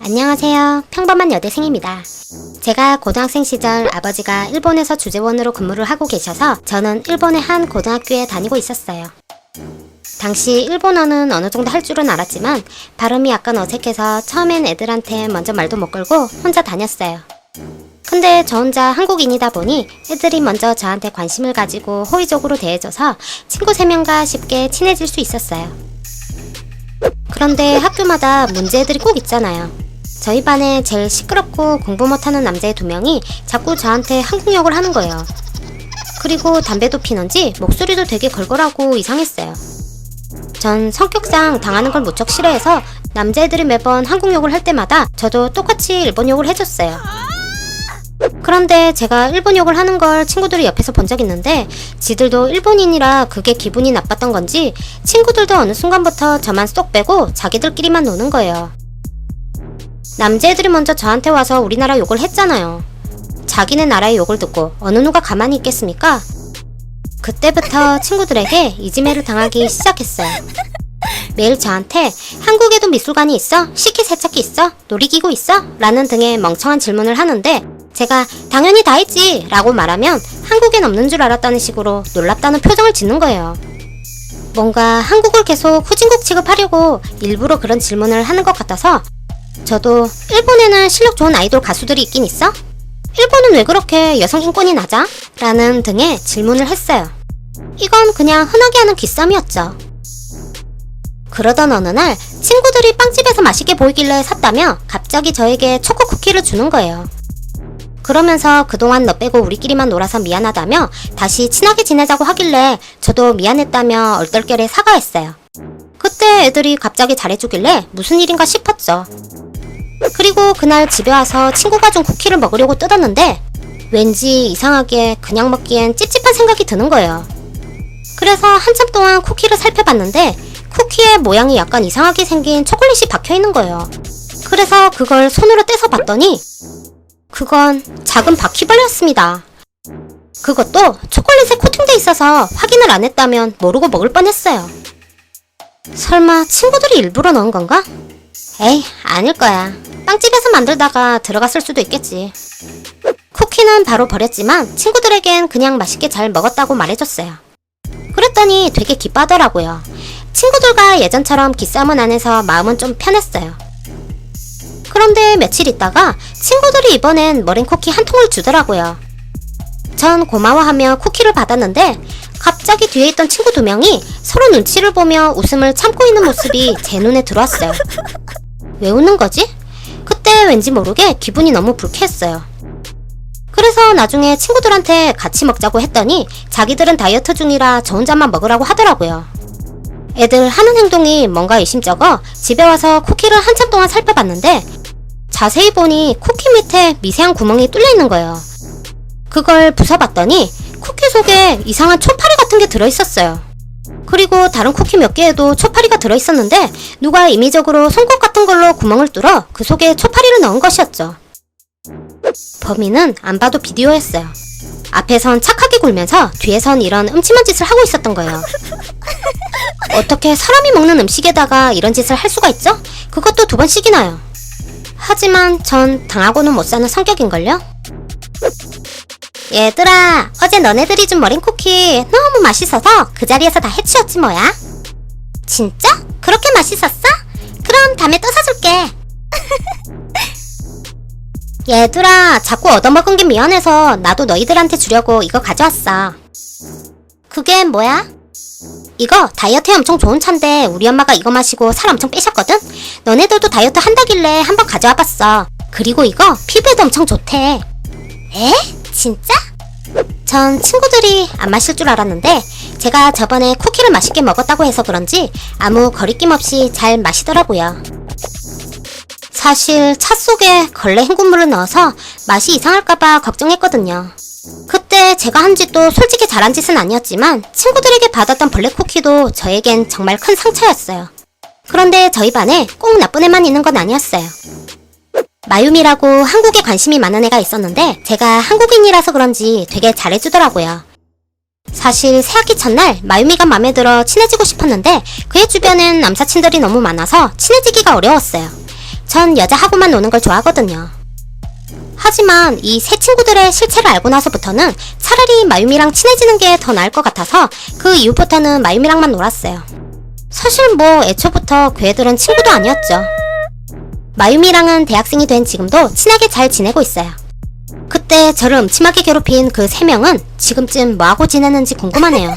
안녕하세요. 평범한 여대생입니다. 제가 고등학생 시절 아버지가 일본에서 주재원으로 근무를 하고 계셔서 저는 일본의 한 고등학교에 다니고 있었어요. 당시 일본어는 어느 정도 할 줄은 알았지만 발음이 약간 어색해서 처음엔 애들한테 먼저 말도 못 걸고 혼자 다녔어요. 근데 저 혼자 한국인이다 보니 애들이 먼저 저한테 관심을 가지고 호의적으로 대해줘서 친구 3명과 쉽게 친해질 수 있었어요. 그런데 학교마다 문제애들이 꼭 있잖아요. 저희 반에 제일 시끄럽고 공부 못하는 남자애 2명이 자꾸 저한테 한국욕을 하는 거예요. 그리고 담배도 피는지 목소리도 되게 걸걸하고 이상했어요. 전 성격상 당하는 걸 무척 싫어해서 남자애들이 매번 한국욕을 할 때마다 저도 똑같이 일본욕을 해줬어요. 그런데 제가 일본욕을 하는 걸 친구들이 옆에서 본 적 있는데 지들도 일본인이라 그게 기분이 나빴던 건지 친구들도 어느 순간부터 저만 쏙 빼고 자기들끼리만 노는 거예요. 남자애들이 먼저 저한테 와서 우리나라 욕을 했잖아요. 자기네 나라의 욕을 듣고 어느 누가 가만히 있겠습니까? 그때부터 친구들에게 이지매를 당하기 시작했어요. 매일 저한테 한국에도 미술관이 있어? 식기세척기 있어? 놀이기구 있어? 라는 등의 멍청한 질문을 하는데 제가 당연히 다 있지 라고 말하면 한국엔 없는 줄 알았다는 식으로 놀랍다는 표정을 짓는 거예요. 뭔가 한국을 계속 후진국 취급하려고 일부러 그런 질문을 하는 것 같아서 저도 일본에는 실력 좋은 아이돌 가수들이 있긴 있어? 일본은 왜 그렇게 여성 인권이 낮아? 라는 등의 질문을 했어요. 이건 그냥 흔하게 하는 기싸움이었죠. 그러던 어느 날 친구들이 빵집에서 맛있게 보이길래 샀다며 갑자기 저에게 초코 쿠키를 주는 거예요. 그러면서 그동안 너 빼고 우리끼리만 놀아서 미안하다며 다시 친하게 지내자고 하길래 저도 미안했다며 얼떨결에 사과했어요. 그때 애들이 갑자기 잘해주길래 무슨 일인가 싶었죠. 그리고 그날 집에 와서 친구가 준 쿠키를 먹으려고 뜯었는데 왠지 이상하게 그냥 먹기엔 찝찝한 생각이 드는 거예요. 그래서 한참 동안 쿠키를 살펴봤는데 쿠키의 모양이 약간 이상하게 생긴 초콜릿이 박혀있는 거예요. 그래서 그걸 손으로 떼서 봤더니 그건 작은 바퀴벌레였습니다. 그것도 초콜릿에 코팅돼 있어서 확인을 안 했다면 모르고 먹을 뻔했어요. 설마 친구들이 일부러 넣은 건가? 에이, 아닐 거야. 빵집에서 만들다가 들어갔을 수도 있겠지. 쿠키는 바로 버렸지만 친구들에겐 그냥 맛있게 잘 먹었다고 말해줬어요. 그랬더니 되게 기뻐하더라고요. 친구들과 예전처럼 기싸움은 안 해서 마음은 좀 편했어요. 그런데 며칠 있다가 친구들이 이번엔 머랭 쿠키 한 통을 주더라고요. 전 고마워하며 쿠키를 받았는데 갑자기 뒤에 있던 친구 2명이 서로 눈치를 보며 웃음을 참고 있는 모습이 제 눈에 들어왔어요. 왜 웃는 거지? 그때 왠지 모르게 기분이 너무 불쾌했어요. 그래서 나중에 친구들한테 같이 먹자고 했더니 자기들은 다이어트 중이라 저 혼자만 먹으라고 하더라고요. 애들 하는 행동이 뭔가 의심쩍어 집에 와서 쿠키를 한참 동안 살펴봤는데 자세히 보니 쿠키 밑에 미세한 구멍이 뚫려 있는 거예요. 그걸 부숴봤더니 쿠키 속에 이상한 초파리 같은 게 들어있었어요. 그리고 다른 쿠키 몇 개에도 초파리가 들어있었는데 누가 임의적으로 송곳 같은 걸로 구멍을 뚫어 그 속에 초파리를 넣은 것이었죠. 범인은 안 봐도 비디오였어요. 앞에선 착하게 굴면서 뒤에선 이런 음침한 짓을 하고 있었던 거예요. 어떻게 사람이 먹는 음식에다가 이런 짓을 할 수가 있죠? 그것도 2번씩이나요. 하지만 전 당하고는 못 사는 성격인걸요? 얘들아, 어제 너네들이 준 머랭 쿠키 너무 맛있어서 그 자리에서 다 해치웠지 뭐야? 진짜? 그렇게 맛있었어? 그럼 다음에 또 사줄게. 얘들아, 자꾸 얻어먹은 게 미안해서 나도 너희들한테 주려고 이거 가져왔어. 그게 뭐야? 이거 다이어트에 엄청 좋은 차인데 우리 엄마가 이거 마시고 살 엄청 빼셨거든? 너네들도 다이어트 한다길래 한번 가져와봤어. 그리고 이거 피부에도 엄청 좋대. 에? 진짜? 전 친구들이 안 마실 줄 알았는데 제가 저번에 쿠키를 맛있게 먹었다고 해서 그런지 아무 거리낌 없이 잘 마시더라고요. 사실 차 속에 걸레 헹군물을 넣어서 맛이 이상할까봐 걱정했거든요. 그때 제가 한 짓도 솔직히 잘한 짓은 아니었지만 친구들에게 받았던 벌레 쿠키도 저에겐 정말 큰 상처였어요. 그런데 저희 반에 꼭 나쁜 애만 있는 건 아니었어요. 마유미라고 한국에 관심이 많은 애가 있었는데 제가 한국인이라서 그런지 되게 잘해주더라고요. 사실 새학기 첫날 마유미가 맘에 들어 친해지고 싶었는데 그의 주변엔 남사친들이 너무 많아서 친해지기가 어려웠어요. 전 여자하고만 노는 걸 좋아하거든요. 하지만 이 새 친구들의 실체를 알고 나서부터는 차라리 마유미랑 친해지는 게 더 나을 것 같아서 그 이후부터는 마유미랑만 놀았어요. 사실 뭐 애초부터 그 애들은 친구도 아니었죠. 마유미랑은 대학생이 된 지금도 친하게 잘 지내고 있어요. 그때 저를 음침하게 괴롭힌 그 3명은 지금쯤 뭐하고 지내는지 궁금하네요.